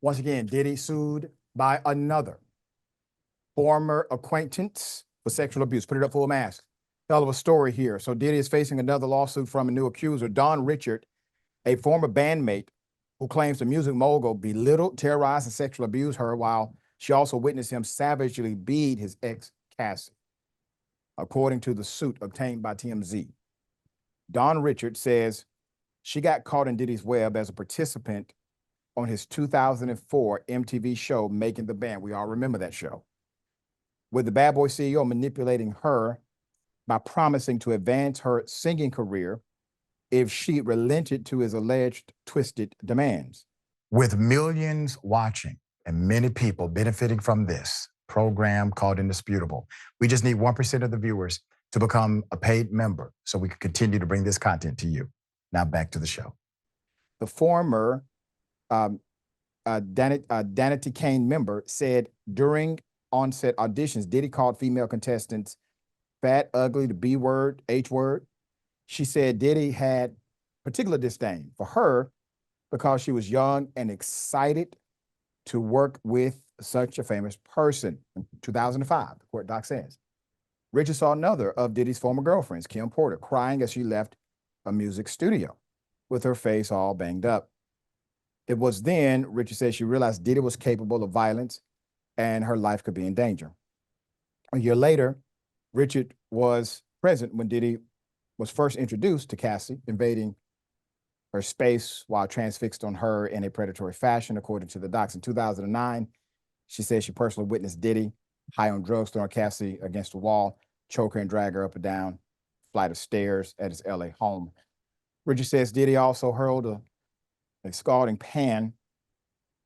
Once again, Diddy sued by another former acquaintance for sexual abuse. Put it up full mask. Hell of a story here. So Diddy is facing another lawsuit from a new accuser, Don Richard, a former bandmate who claims the music mogul belittled, terrorized, and sexually abused her while she also witnessed him savagely beat his ex, Cassie, according to the suit obtained by TMZ. Don Richard says she got caught in Diddy's web as a participant on his 2004 MTV show, Making the Band. We all remember that show. With the Bad Boy CEO manipulating her by promising to advance her singing career if she relented to his alleged twisted demands. With millions watching and many people benefiting from this program called Indisputable, we just need 1% of the viewers to become a paid member so we can continue to bring this content to you. Now back to the show. The former Danity Kane member said during on-set auditions, Diddy called female contestants fat, ugly, the B word, H word. She said Diddy had particular disdain for her because she was young and excited to work with such a famous person. In 2005, the court doc says. Richard saw another of Diddy's former girlfriends, Kim Porter, crying as she left a music studio with her face all banged up. It was then, Richard said, she realized Diddy was capable of violence and her life could be in danger. A year later, Richard was present when Diddy was first introduced to Cassie, invading her space while transfixed on her in a predatory fashion, according to the docs. In 2009, she said she personally witnessed Diddy high on drugs, throwing Cassie against the wall, choke her and drag her up and down flight of stairs at his LA home. Richard says Diddy also hurled a scalding pan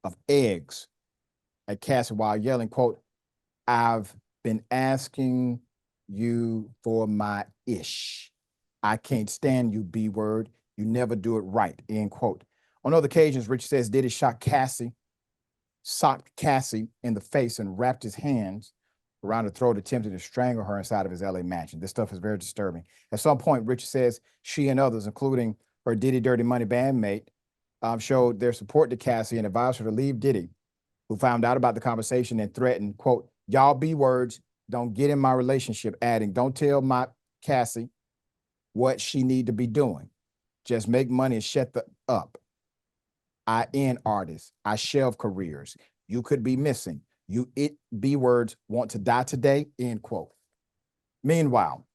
of eggs at Cassie while yelling, quote, "I've been asking you for my ish. I can't stand you, B word. You never do it right," end quote. On other occasions, Richard says Diddy socked Cassie in the face and wrapped his hands around her throat, attempting to strangle her inside of his LA mansion. This stuff is very disturbing. At some point, Richard says she and others, including her Diddy Dirty Money bandmate, showed their support to Cassie and advised her to leave Diddy, who found out about the conversation and threatened, quote, "Y'all B words don't get in my relationship," adding, "Don't tell my Cassie what she need to be doing. Just make money and shut the up. I end artists. I shelve careers. You could be missing. You B words want to die today," end quote. Meanwhile,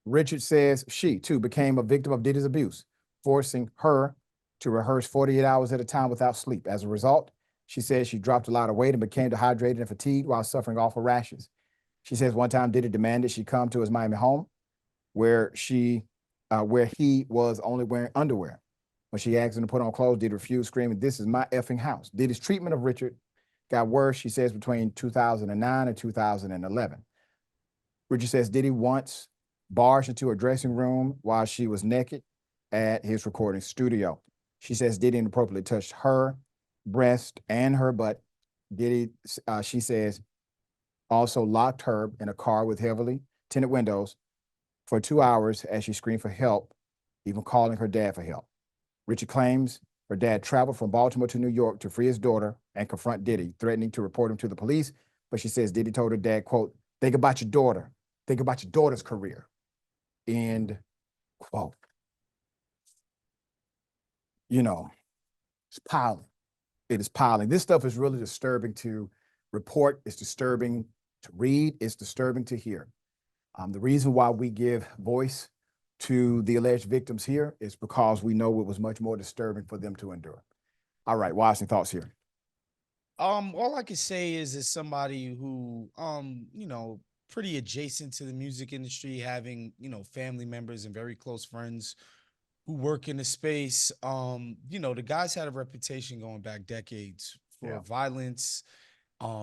Richard says she too became a victim of Diddy's abuse, forcing her to rehearse 48 hours at a time without sleep. As a result, she says she dropped a lot of weight and became dehydrated and fatigued while suffering awful rashes. She says one time Diddy demanded she come to his Miami home where he was only wearing underwear. When she asked him to put on clothes, Diddy refused, screaming, "This is my effing house." Diddy's treatment of Richard got worse, she says, between 2009 and 2011. Richard says Diddy once barged into her dressing room while she was naked at his recording studio. She says Diddy inappropriately touched her breast and her butt. Diddy, she says, also locked her in a car with heavily tinted windows for 2 hours as she screamed for help, even calling her dad for help. Richard claims her dad traveled from Baltimore to New York to free his daughter and confront Diddy, threatening to report him to the police. But she says Diddy told her dad, quote, "Think about your daughter. Think about your daughter's career," end quote. You know, it's piling. It is piling. This stuff is really disturbing to report. It's disturbing to read. It's disturbing to hear. The reason why we give voice to the alleged victims here is because we know it was much more disturbing for them to endure. All right, Wosny, thoughts here? All I can say is, as somebody who, pretty adjacent to the music industry, having, family members and very close friends who work in the space. The guys had a reputation going back decades for Yeah. violence,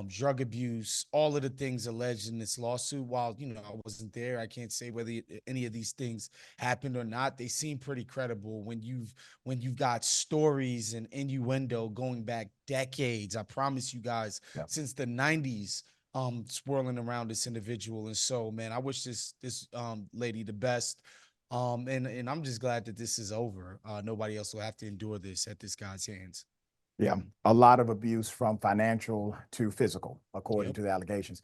drug abuse, all of the things alleged in this lawsuit. While I wasn't there, I can't say whether any of these things happened or not. They seem pretty credible when you've got stories and innuendo going back decades. I promise you guys, Yeah. since the '90s. Swirling around this individual, and so, man, I wish this lady the best. And I'm just glad that this is over. Nobody else will have to endure this at this guy's hands. Yeah, a lot of abuse from financial to physical, according Yep. to the allegations.